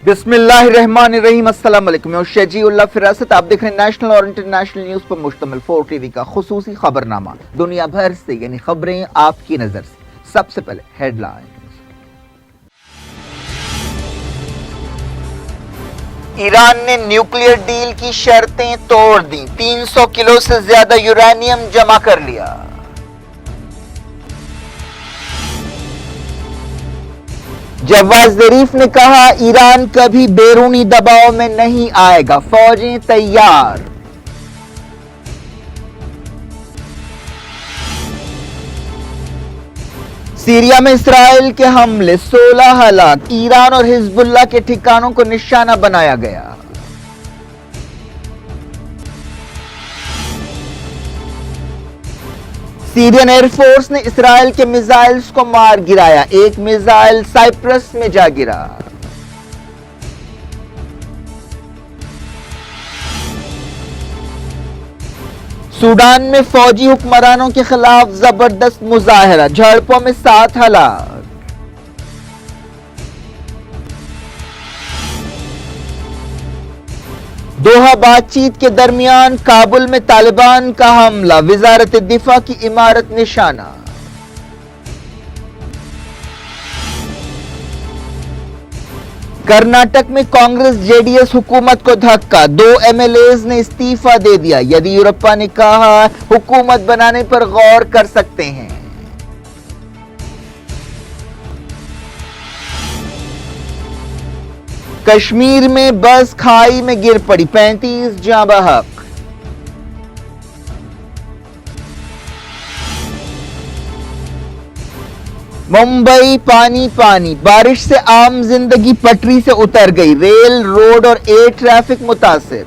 बिस्मिल्लाहिर्रहमानिर्रहीम। अस्सलाम वालेकुम। मैं शजीउल्लाह फिरासत, आप देख रहे हैं नेशनल और इंटरनेशनल न्यूज पर मुश्तमिल 4 टीवी का खुसूसी खबरनामा। दुनिया भर से यानी खबरें आपकी नजर से। सबसे पहले हेडलाइन। ईरान ने न्यूक्लियर डील की शर्तें तोड़ दी, 300 किलो से ज्यादा यूरेनियम जमा कर लिया। जवाद ज़रीफ ने कहा, ईरान कभी बैरूनी दबाव में नहीं आएगा, फौजें तैयार। सीरिया में इसराइल के हमले, 16 हलाक, ईरान और हिजबुल्लाह के ठिकानों को निशाना बनाया गया। सीरियन एयरफोर्स ने इसराइल के मिसाइल्स को मार गिराया, एक मिसाइल साइप्रस में जा गिरा। सूडान में फौजी हुक्मरानों के खिलाफ जबरदस्त मुजाहरा, झड़पों में 7 हलाक। दोहा बातचीत के दरमियान काबुल में तालिबान का हमला, वजारत दिफा की इमारत निशाना। कर्नाटक में कांग्रेस जेडीएस हुकूमत को धक्का, 2 एमएलएज ने इस्तीफा दे दिया। येदियुरप्पा ने कहा, हुकूमत बनाने पर गौर कर सकते हैं। कश्मीर में बस खाई में गिर पड़ी, 35 जाँ बहक। मुंबई पानी पानी, बारिश से आम जिंदगी पटरी से उतर गई, रेल, रोड और एयर ट्रैफिक मुतासिर।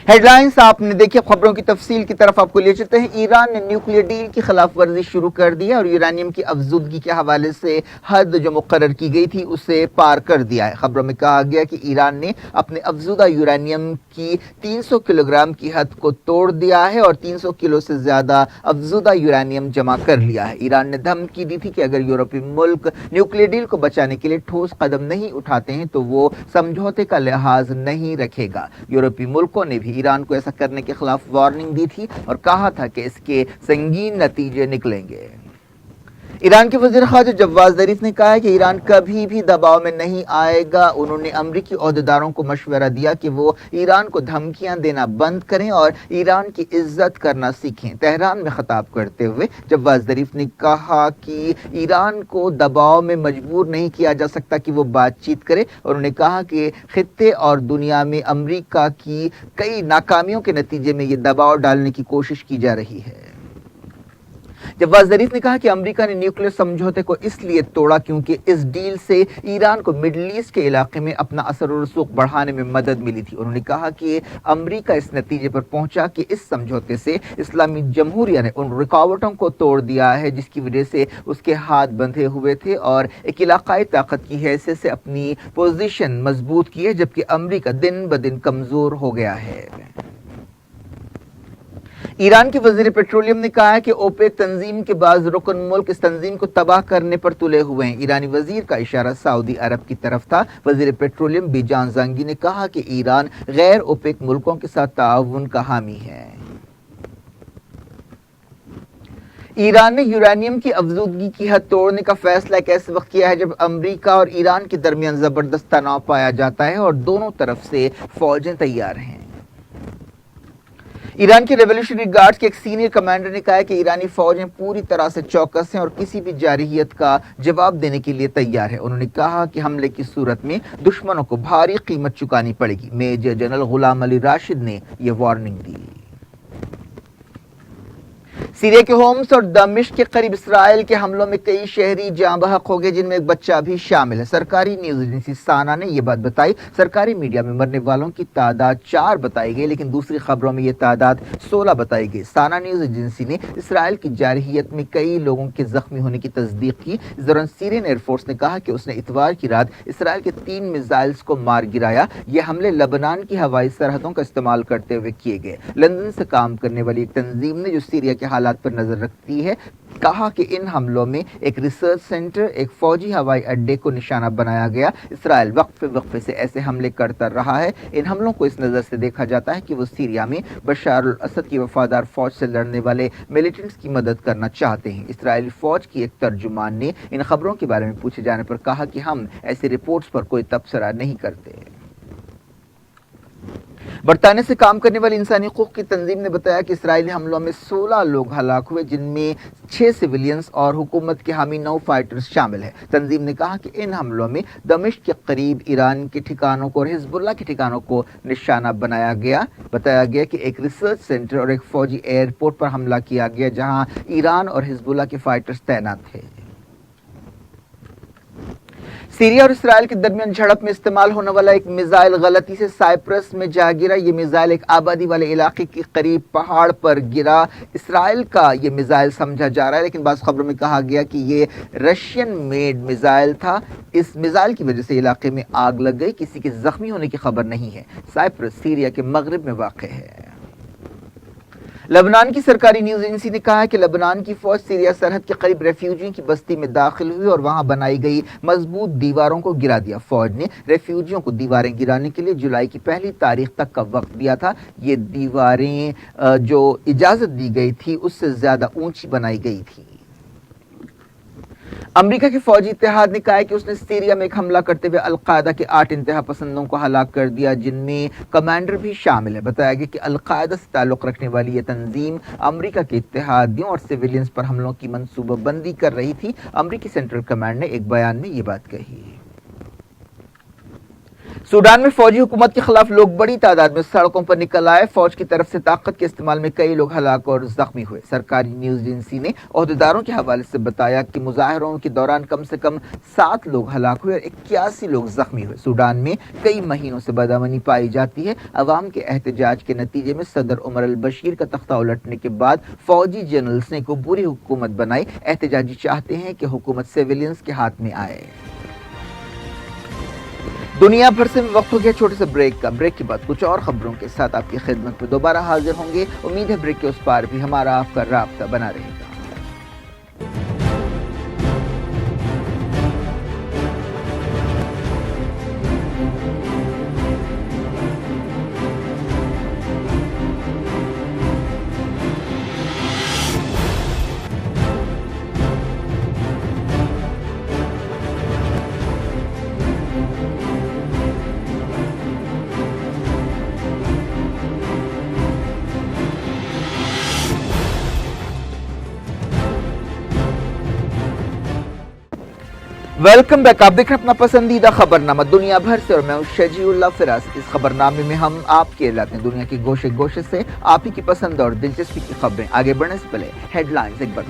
हेडलाइंस आपने देखी। खबरों की तफसील की तरफ आपको ले चलते हैं। ईरान ने न्यूक्लियर डील की खिलाफ वर्जी शुरू कर दी है और यूरेनियम की अफजूदगी के हवाले से हद जो मुकर्रर की गई थी उसे पार कर दिया है। खबरों में कहा गया कि ईरान ने अपने अफजूदा यूरेनियम की 300 किलोग्राम की हद को तोड़ दिया है और 300 किलो से ज्यादा अफजूदा यूरेनियम जमा कर लिया है। ईरान ने धमकी दी थी कि अगर यूरोपीय मुल्क न्यूक्लियर डील को बचाने के लिए ठोस कदम नहीं उठाते हैं तो वो समझौते का लिहाज नहीं रखेगा। यूरोपीय मुल्कों ने भी ईरान को ऐसा करने के खिलाफ वार्निंग दी थी और कहा था कि इसके संगीन नतीजे निकलेंगे। ईरान के वज़ीर ख़ारजा जवाद ज़रीफ ने कहा है कि ईरान कभी भी दबाव में नहीं आएगा। उन्होंने अमरीकी ओहदेदारों को मशवरा दिया कि वो ईरान को धमकियां देना बंद करें और ईरान की इज्जत करना सीखें। तेहरान में खिताब करते हुए जवाद ज़रीफ ने कहा कि ईरान को दबाव में मजबूर नहीं किया जा सकता कि वो बातचीत करे और उन्होंने कहा कि खित्ते और दुनिया में अमरीका की कई नाकामियों के नतीजे में ये दबाव डालने की कोशिश की जा रही है। जवाद ज़रीफ ने कहा कि अमेरिका ने न्यूक्लियर समझौते को इसलिए तोड़ा क्योंकि इस डील से ईरान को मिडल ईस्ट के इलाके में अपना असर और रसूख बढ़ाने में मदद मिली थी। उन्होंने कहा कि अमेरिका इस नतीजे पर पहुंचा कि इस समझौते से इस्लामी जमहूरिया ने उन रुकावटों को तोड़ दिया है जिसकी वजह से उसके हाथ बंधे हुए थे और एक इलाकाई ताकत की हैसियत से अपनी पोजीशन मजबूत की है, जबकि अमेरिका दिन ब दिन कमजोर हो गया है। ईरान के वजीर पेट्रोलियम ने कहा है कि ओपेक तंजीम के बाद रुकन मुल्क इस तंजीम को तबाह करने पर तुले हुए हैं। ईरानी वजीर का इशारा सऊदी अरब की तरफ था। वजीर पेट्रोलियम बीजान जंगी ने कहा कि ईरान गैर ओपेक मुल्कों के साथ ताउन का हामी है। ईरान ने यूरेनियम की अफजूदगी की हद तोड़ने का फैसला एक ऐसे वक्त किया है जब अमेरिका और ईरान के दरमियान जबरदस्त तनाव पाया जाता है और दोनों तरफ से फौजें तैयार हैं। ईरान के रेवोल्यूशनरी गार्ड्स के एक सीनियर कमांडर ने कहा है कि ईरानी फौजें पूरी तरह से चौकस हैं और किसी भी जारहियत का जवाब देने के लिए तैयार है। उन्होंने कहा कि हमले की सूरत में दुश्मनों को भारी कीमत चुकानी पड़ेगी। मेजर जनरल गुलाम अली राशिद ने यह वार्निंग दी। सीरिया के होम्स और दमिश्क के करीब इसराइल के हमलों में कई शहरी जाँ बहक हो गए, जिनमें एक बच्चा भी शामिल है। सरकारी न्यूज एजेंसी साना ने यह बात बताई। सरकारी मीडिया में मरने वालों की तादाद 4 बताई गई, लेकिन दूसरी खबरों में यह तादाद 16 बताई गई। साना न्यूज एजेंसी ने इसराइल की जारहियत में कई लोगों के जख्मी होने की तस्दीक की। इस दौरान सीरियन एयरफोर्स ने कहा कि उसने इतवार की रात इसराइल के 3 मिसाइल्स को मार गिराया। ये हमले लेबनान की हवाई सरहदों का इस्तेमाल करते हुए किए गए। लंदन से काम करने वाली एक तंजीम ने जो सीरिया के हालात पर नजर रखती है, कहा कि इन हमलों में एक रिसर्च सेंटर, एक फौजी हवाई अड्डे को निशाना बनाया गया। इसराइल वक्फे से ऐसे हमले करता रहा है। इन हमलों को इस नज़र से देखा जाता है कि वो सीरिया में बशार अल असद की वफादार फौज से लड़ने वाले मिलिटेंट्स की मदद करना चाहते हैं। इसराइली फौज की एक तर्जुमान ने इन खबरों के बारे में पूछे जाने पर कहा कि हम ऐसी रिपोर्ट्स पर कोई तबसरा नहीं करते। बरतानिया से काम करने वाली इंसानी हकूक की तंजीम ने बताया कि इसराइली हमलों में 16 लोग हलाक हुए, जिनमें 6 सिविलियंस और हुकूमत के हामी 9 फाइटर्स शामिल हैं। तंजीम ने कहा कि इन हमलों में दमिश्क के करीब ईरान के ठिकानों को और हिजबुल्लाह के ठिकानों को निशाना बनाया गया। बताया गया कि एक रिसर्च सेंटर और एक फौजी एयरपोर्ट पर हमला किया गया, जहां ईरान और हिजबुल्लाह के फाइटर्स तैनात थे। सीरिया और इसराइल के दरमियान झड़प में इस्तेमाल होने वाला एक मिसाइल गलती से साइप्रस में जा गिरा। ये मिसाइल एक आबादी वाले इलाके के करीब पहाड़ पर गिरा। इसराइल का ये मिसाइल समझा जा रहा है, लेकिन बाज़ खबरों में कहा गया कि ये रशियन मेड मिसाइल था। इस मिसाइल की वजह से इलाके में आग लग गई। किसी के जख्मी होने की खबर नहीं है। साइप्रस सीरिया के मगरिब में वाक़ है। लेबनान की सरकारी न्यूज एजेंसी ने कहा है कि लेबनान की फौज सीरिया सरहद के करीब रेफ्यूजियों की बस्ती में दाखिल हुई और वहां बनाई गई मजबूत दीवारों को गिरा दिया। फौज ने रेफ्यूजियों को दीवारें गिराने के लिए जुलाई की 1 तारीख तक का वक्त दिया था। ये दीवारें जो इजाजत दी गई थी उससे ज्यादा ऊंची बनाई गई थी। अमेरिका के फौजी इत्तेहाद ने कहा है कि उसने सीरिया में एक हमला करते हुए अल-कायदा के 8 इंतहा पसंदों को हलाक कर दिया, जिनमें कमांडर भी शामिल है। बताया गया कि अल-कायदा से ताल्लुक रखने वाली यह तंजीम अमेरिका के इत्तेहादियों और सिविलियंस पर हमलों की मंसूबाबंदी कर रही थी। अमेरिकी सेंट्रल कमांड ने एक बयान में ये बात कही। सूडान में फौजी हुकूमत के खिलाफ लोग बड़ी तादाद में सड़कों पर निकल आए। फौज की तरफ से ताकत के इस्तेमाल में कई लोग हलाक और जख्मी हुए। सरकारी न्यूज एजेंसी ने ओहदेदारों के हवाले से बताया कि मुजाहरों के दौरान कम से कम 7 लोग हलाक हुए और 81 लोग जख्मी हुए। सूडान में कई महीनों से बदअमनी पाई जाती है। अवाम के एहतजाज के नतीजे में सदर उमर अल बशीर का तख्ता उलटने के बाद फौजी जनरल्स ने को बुरी हुकूमत बनाई। एहतजाजी चाहते हैं कि हुकूमत सिविलियंस के हाथ में आए। दुनिया भर से वक्त हो गया छोटे से ब्रेक का। ब्रेक के बाद कुछ और खबरों के साथ आपकी खिदमत में दोबारा हाजिर होंगे। उम्मीद है ब्रेक के उस पार भी हमारा आपका राब्ता बना रहेगा। Welcome back. आप देख रहे हैं अपना पसंदीदा खबरनामा दुनिया भर से और मैं हूं शजीउल्लाह फिरास। इस खबरनामे में हम आपके लाते हैं दुनिया के गोशे गोशे से आप ही की पसंद और दिलचस्पी की खबरें। आगे बढ़ने से पहले हेडलाइंस एक बार।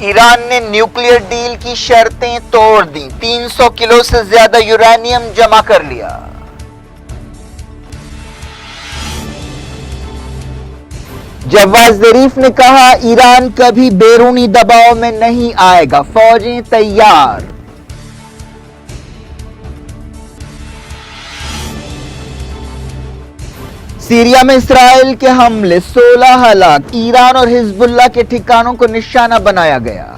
ईरान ने न्यूक्लियर डील की शर्तें तोड़ दी। 300 किलो से ज्यादा यूरेनियम जमा कर लिया। जवाद ज़रीफ ने कहा ईरान कभी बैरूनी दबाव में नहीं आएगा, फौजें तैयार। सीरिया में इसराइल के हमले 16 हलाक। ईरान और हिजबुल्लाह के ठिकानों को निशाना बनाया गया।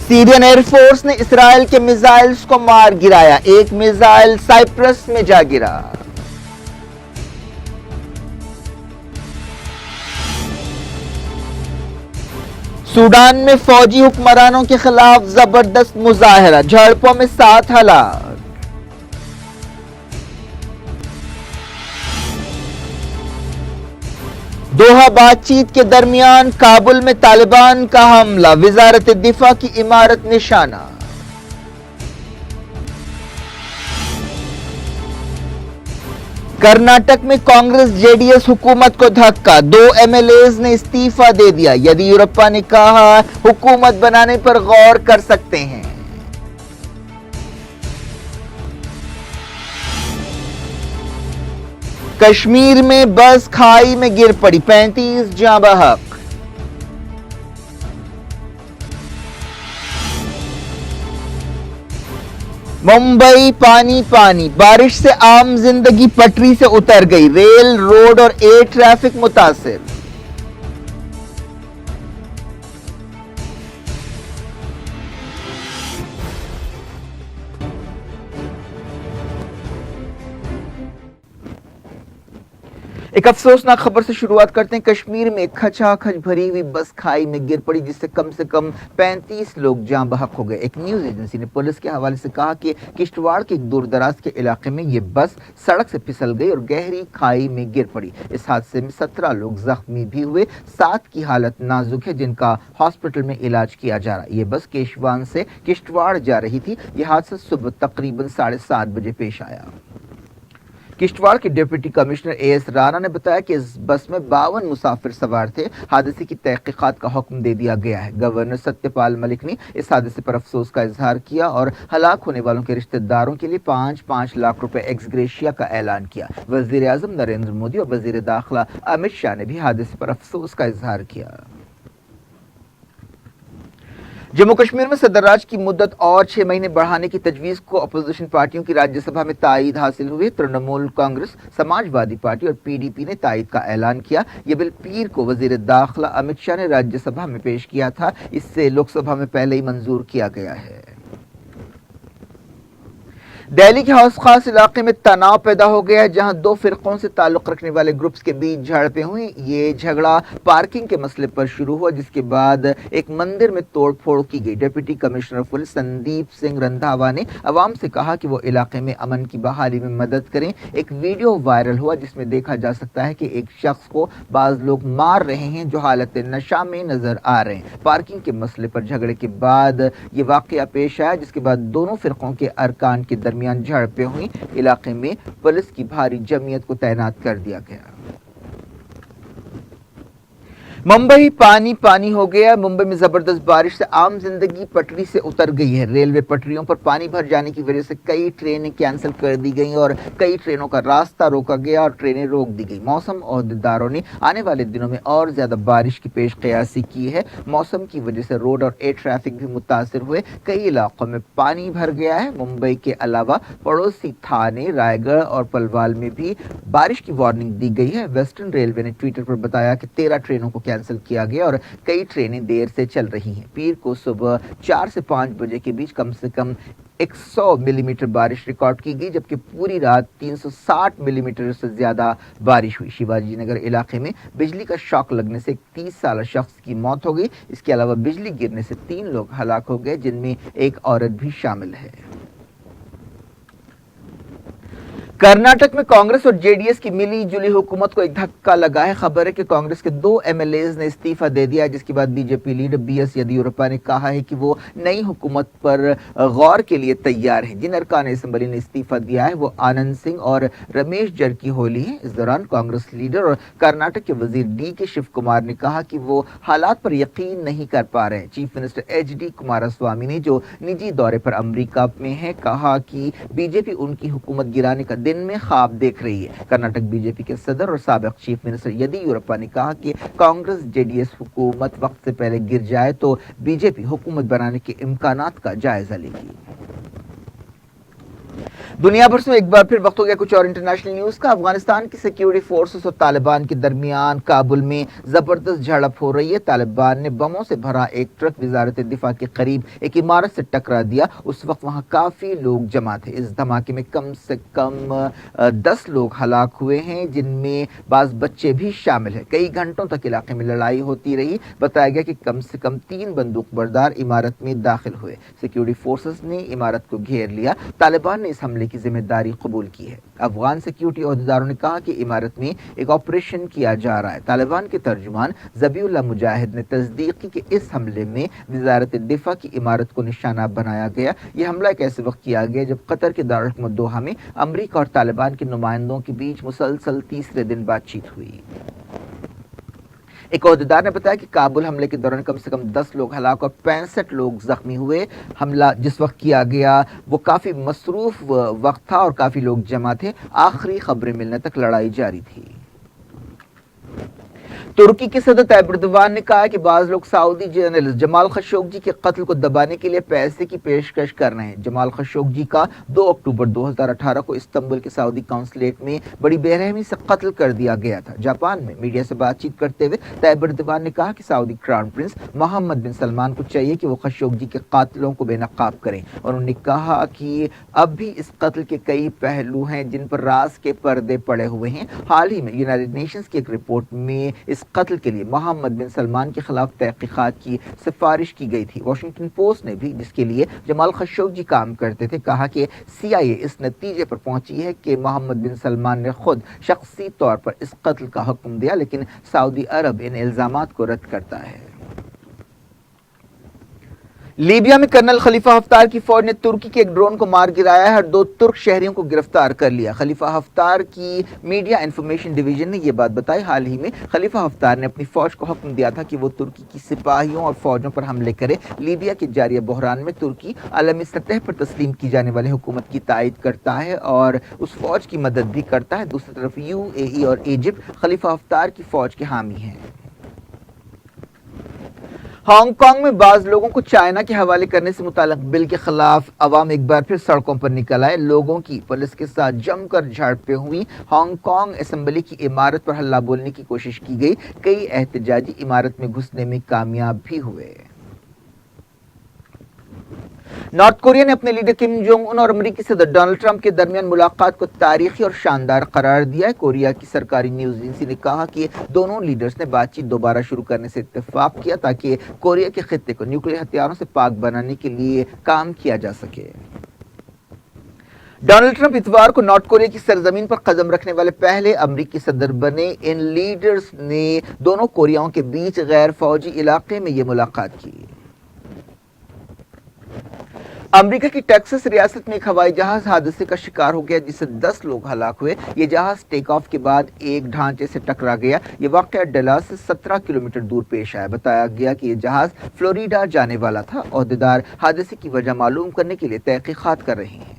सीरियन एयरफोर्स ने इसराइल के मिसाइल्स को मार गिराया। 1 मिसाइल साइप्रस में जा गिरा। सूडान में फौजी हुक्मरानों के खिलाफ जबरदस्त मुजाहरा। झड़पों में 7 हलाक। दोहा बातचीत के दरमियान काबुल में तालिबान का हमला। वजारत दिफा की इमारत निशाना। कर्नाटक में कांग्रेस जेडीएस हुकूमत को धक्का, 2 एमएलएज ने इस्तीफा दे दिया। येदियुरप्पा ने कहा हुकूमत बनाने पर गौर कर सकते हैं। कश्मीर में बस खाई में गिर पड़ी, 35 जाँ बहक। मुंबई पानी पानी, बारिश से आम जिंदगी पटरी से उतर गई, रेल, रोड और एयर ट्रैफिक मुतासिर। एक अफसोसनाक खबर से शुरुआत करते हैं। कश्मीर में खचाखच भरी हुई बस खाई में गिर पड़ी, जिससे कम से कम 35 लोग जाँ बहक हो गए। एक न्यूज एजेंसी ने पुलिस के हवाले से कहा कि किश्तवाड़ के एक दूर दराज के इलाके में ये बस सड़क से फिसल गई और गहरी खाई में गिर पड़ी। इस हादसे में 17 लोग जख्मी भी हुए, 7 की हालत नाजुक है, जिनका हॉस्पिटल में इलाज किया जा रहा है। ये बस केशवान से किश्तवाड़ जा रही थी। यह हादसा सुबह तकरीबन 7:30 बजे पेश आया। किश्तवाड़ के डिप्टी कमिश्नर एएस राणा ने बताया कि इस बस में 52 मुसाफिर सवार थे। हादसे की तहकीकात का हुक्म दे दिया गया है। गवर्नर सत्यपाल मलिक ने इस हादसे पर अफसोस का इजहार किया और हलाक होने वालों के रिश्तेदारों के लिए 5-5 लाख रुपए एक्सग्रेशिया का ऐलान किया। वजीर आजम नरेंद्र मोदी और वजीर दाखिला अमित शाह ने भी हादसे पर अफसोस का इजहार किया। जम्मू कश्मीर में सदर राज की मुद्दत और 6 महीने बढ़ाने की तजवीज को अपोजिशन पार्टियों की राज्यसभा में तायीद हासिल हुई। तृणमूल कांग्रेस, समाजवादी पार्टी और पीडीपी ने तायीद का ऐलान किया। यह बिल पीर को वजीर दाखिला अमित शाह ने राज्यसभा में पेश किया था। इससे लोकसभा में पहले ही मंजूर किया गया है। दिल्ली के हौस खास इलाके में तनाव पैदा हो गया है, जहां 2 फिरकों से ताल्लुक रखने वाले ग्रुप्स के बीच झड़पें हुई। ये झगड़ा पार्किंग के मसले पर शुरू हुआ, जिसके बाद एक मंदिर में तोड़फोड़ की गई। Deputy commissioner police Sandeep Singh Randhawa ने अवाम से कहा कि वो इलाके में अमन की बहाली में मदद करें। एक वीडियो वायरल हुआ जिसमें देखा जा सकता है कि एक शख्स को बाज लोग मार रहे हैं, जो हालत नशा में नजर आ रहे हैं। पार्किंग के मसले पर झगड़े के बाद ये वाकया पेश आया, जिसके बाद दोनों फिरकों के अरकान के दरमियान झड़पें हुई। इलाके में पुलिस की भारी जमीयत को तैनात कर दिया गया। मुंबई पानी पानी हो गया। मुंबई में जबरदस्त बारिश से आम जिंदगी पटरी से उतर गई है। रेलवे पटरियों पर पानी भर जाने की वजह से कई ट्रेनें कैंसिल कर दी गई और कई ट्रेनों का रास्ता रोका गया और ट्रेनें रोक दी गई। मौसम ओहदेदारों ने आने वाले दिनों में और ज्यादा बारिश की पेश कयासी की है। मौसम की वजह से रोड और एयर ट्रैफिक भी मुतासिर हुए। कई इलाकों में पानी भर गया है। मुंबई के अलावा पड़ोसी थाने, रायगढ़ और पलवाल में भी बारिश की वार्निंग दी गई है। वेस्टर्न रेलवे ने ट्विटर पर बताया कि 13 ट्रेनों को कैंसिल किया गया और कई ट्रेनें देर से चल रही हैं। पीर को सुबह 4 से 5 बजे के बीच कम से कम 100 मिलीमीटर बारिश रिकॉर्ड की गई, जबकि पूरी रात 360 मिलीमीटर से ज्यादा बारिश हुई। शिवाजी नगर इलाके में बिजली का शॉक लगने से एक 30 साल शख्स की मौत हो गई। इसके अलावा बिजली गिरने से 3 लोग हलाक हो गए, जिनमें एक औरत भी शामिल है। कर्नाटक में कांग्रेस और जेडीएस की मिली जुली हुकूमत को एक धक्का लगा है। खबर है कि कांग्रेस के 2 एमएलएज ने इस्तीफा दे दिया है, जिसके बाद बीजेपी लीडर बीएस येदियुरप्पा ने कहा है कि वो नई हुकूमत पर गौर के लिए तैयार हैं। जिन अरकान असेंबली ने इस्तीफा दिया है वो आनंद सिंह और रमेश जरकीहोली हैं। इस दौरान कांग्रेस लीडर और कर्नाटक के वजीर डी के शिव कुमार ने कहा कि वो हालात पर यकीन नहीं कर पा रहे हैं। चीफ मिनिस्टर एचडी कुमारस्वामी ने, जो निजी दौरे पर अमेरिका में है, कहा कि बीजेपी उनकी हुकूमत गिराने का दिन में ख्वाब देख रही है। कर्नाटक बीजेपी के सदर और साबिक चीफ मिनिस्टर येदियुरप्पा ने कहा कि कांग्रेस जेडीएस हुकूमत वक्त से पहले गिर जाए तो बीजेपी हुकूमत बनाने के इम्कानात का जायजा लेगी। दुनिया भर से एक बार फिर वक्त हो गया कुछ और इंटरनेशनल न्यूज का। अफगानिस्तान की सिक्योरिटी फोर्सेस और तालिबान के दरमियान काबुल में जबरदस्त झड़प हो रही है। तालिबान ने बमों से भरा एक ट्रक वजारत दिफा के करीब एक इमारत से टकरा दिया। उस वक्त वहां काफी लोग जमा थे। इस धमाके में कम से कम 10 लोग हलाक हुए हैं, जिनमें बाज बच्चे भी शामिल हैं। कई घंटों तक इलाके में लड़ाई होती रही। बताया गया कि कम से कम 3 बंदूक बरदार इमारत में दाखिल हुए। सिक्योरिटी फोर्सेस ने इमारत को घेर लिया। तालिबान ने इस हमले کی ذمہ داری قبول کی ہے۔ افغان سیکیورٹی عہدیداروں نے کہا کہ عمارت میں ایک آپریشن کیا جا رہا ہے۔ طالبان کے ترجمان ذبیح اللہ مجاہد نے تصدیق کی کہ اس حملے میں وزارت دفاع کی عمارت کو نشانہ بنایا گیا۔ یہ حملہ ایک ایسے وقت کیا گیا جب قطر کے دارالحکومت دوحہ میں امریکہ اور طالبان کے نمائندوں کے بیچ مسلسل تیسرے دن بات چیت ہوئی۔ ایک عہدیدار نے بتایا کہ کابل حملے کے دوران کم سے کم 10 لوگ ہلاک اور 65 لوگ زخمی ہوئے۔ حملہ جس وقت کیا گیا وہ کافی مصروف وقت تھا اور کافی لوگ جمع تھے۔ آخری خبریں ملنے تک لڑائی جاری تھی۔ ترکی کے صدر طیب اردوان نے کہا کہ بعض لوگ سعودی جرنلسٹ جمال خشوگی کے قتل کو دبانے کے لیے پیسے کی پیشکش کر رہے ہیں۔ جمال خشوگی کا 2 اکتوبر 2018 کو استنبول کے سعودی قونصلیٹ میں بڑی بے رحمی سے قتل کر دیا گیا تھا۔ جاپان میں میڈیا سے بات چیت کرتے ہوئے طیب اردوان نے کہا کہ سعودی کراؤن پرنس محمد بن سلمان کو چاہیے کہ وہ خشوگی کے قاتلوں کو بے نقاب کریں، اور انہوں نے کہا کہ اب بھی اس قتل کے کئی پہلو ہیں جن پر راز کے پردے پڑے ہوئے ہیں۔ حال ہی میں یونائیٹڈ نیشنز کی ایک رپورٹ میں اس قتل کے لیے محمد بن سلمان کے خلاف تحقیقات کی سفارش کی گئی تھی۔ واشنگٹن پوسٹ نے بھی، جس کے لیے جمال خشوگی کام کرتے تھے، کہا کہ CIA اس نتیجے پر پہنچی ہے کہ محمد بن سلمان نے خود شخصی طور پر اس قتل کا حکم دیا، لیکن سعودی عرب ان الزامات کو رد کرتا ہے۔ لیبیا میں کرنل خلیفہ حفتار کی فوج نے ترکی کے ایک ڈرون کو مار گرایا ہے اور 2 ترک شہریوں کو گرفتار کر لیا۔ خلیفہ حفتار کی میڈیا انفارمیشن ڈویژن نے یہ بات بتائی۔ حال ہی میں خلیفہ حفتار نے اپنی فوج کو حکم دیا تھا کہ وہ ترکی کی سپاہیوں اور فوجوں پر حملے کرے۔ لیبیا کے جاری بحران میں ترکی عالمی سطح پر تسلیم کی جانے والی حکومت کی تائید کرتا ہے اور اس فوج کی مدد بھی کرتا ہے۔ دوسری طرف UAE اور ایجپٹ خلیفہ حفتار کی فوج کے حامی ہیں۔ ہانگ کانگ میں بعض لوگوں کو چائنا کے حوالے کرنے سے متعلق بل کے خلاف عوام ایک بار پھر سڑکوں پر نکل آئے۔ لوگوں کی پولیس کے ساتھ جم کر جھڑپیں ہوئی۔ ہانگ کانگ اسمبلی کی عمارت پر ہلہ بولنے کی کوشش کی گئی۔ کئی احتجاجی عمارت میں گھسنے میں کامیاب بھی ہوئے۔ نارتھ کوریا نے اپنے لیڈر کم جونگ ان اور امریکی صدر ڈونلڈ ٹرمپ کے درمیان ملاقات کو تاریخی اور شاندار قرار دیا ہے۔ کوریا کی سرکاری نیوز ایجنسی نے کہا کہ دونوں لیڈرز نے بات چیت دوبارہ شروع کرنے سے اتفاق کیا تاکہ کوریا کے خطے کو نیوکلیئر ہتھیاروں سے پاک بنانے کے لیے کام کیا جا سکے۔ ڈونلڈ ٹرمپ اتوار کو نارتھ کوریا کی سرزمین پر قدم رکھنے والے پہلے امریکی صدر بنے۔ ان لیڈرز نے دونوں کوریاؤں کے بیچ غیر فوجی علاقے میں یہ ملاقات کی۔ امریکہ کی ٹیکساس ریاست میں ایک ہوائی جہاز حادثے کا شکار ہو گیا جس سے 10 لوگ ہلاک ہوئے۔ یہ جہاز ٹیک آف کے بعد ایک ڈھانچے سے ٹکرا گیا۔ یہ واقعہ ڈلاس سے 17 کلومیٹر دور پیش آیا۔ بتایا گیا کہ یہ جہاز فلوریڈا جانے والا تھا۔ عہدیدار حادثے کی وجہ معلوم کرنے کے لیے تحقیقات کر رہے ہیں۔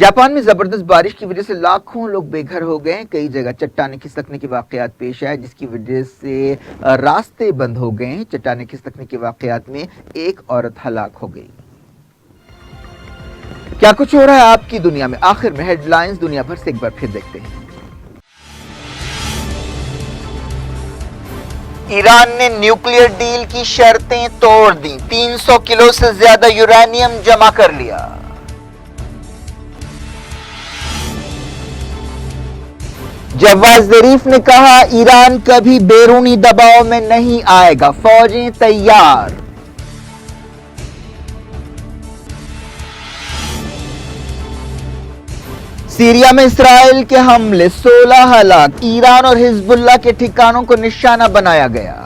جاپان میں زبردست بارش کی وجہ سے لاکھوں لوگ بے گھر ہو گئے ہیں۔ کئی جگہ چٹانیں کھسکنے کے واقعات پیش آئے جس کی وجہ سے راستے بند ہو گئے ہیں۔ چٹانیں کھسکنے کے واقعات میں ایک عورت ہلاک ہو گئی۔ کیا کچھ ہو رہا ہے آپ کی دنیا میں؟ آخر میں ہیڈ لائنز دنیا بھر سے ایک بار پھر دیکھتے ہیں۔ ایران نے نیوکلیئر ڈیل کی شرطیں توڑ دیں، 300 کلو سے زیادہ یورینیم جمع کر لیا۔ جواز ظریف نے کہا ایران کبھی بیرونی دباؤ میں نہیں آئے گا، فوجیں تیار۔ سیریا میں اسرائیل کے حملے، 16 ہلاک، ایران اور حزب اللہ کے ٹھکانوں کو نشانہ بنایا گیا۔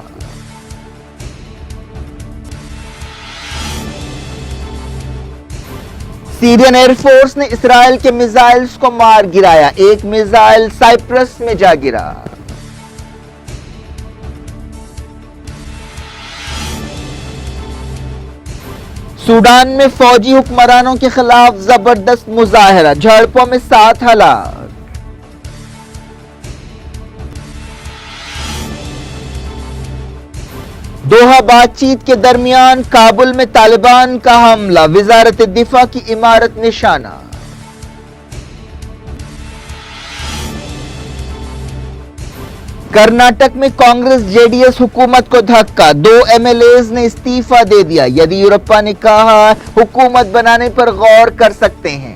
سیرین ایئر فورس نے اسرائیل کے میزائلز کو مار گرایا، ایک میزائل سائپرس میں جا گرا۔ سوڈان میں فوجی حکمرانوں کے خلاف زبردست مظاہرہ، جھڑپوں میں 7 ہلاک۔ دوحہ بات چیت کے درمیان کابل میں طالبان کا حملہ، وزارت دفاع کی عمارت نشانہ۔ کرناٹک میں کانگریس JDS حکومت کو دھکا، 2 MLAs نے استعفی دے دیا۔ یدیورپا نے کہا حکومت بنانے پر غور کر سکتے ہیں۔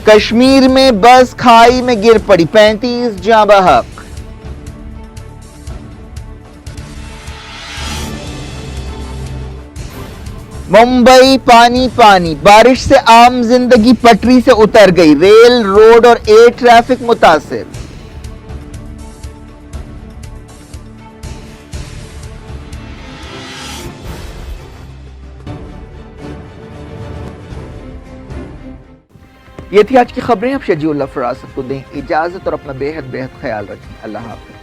کشمیر میں بس کھائی میں گر پڑی، 35 جاں بحق۔ मुंबई पानी पानी, बारिश से आम जिंदगी पटरी से उतर गई, रेल रोड और एयर ट्रैफिक मुतासिर। ये थी आज की खबरें। अब शजीउल्लाह फरासत को दें इजाजत और अपना बेहद बेहद ख्याल रखें। अल्लाह हाफ़िज़।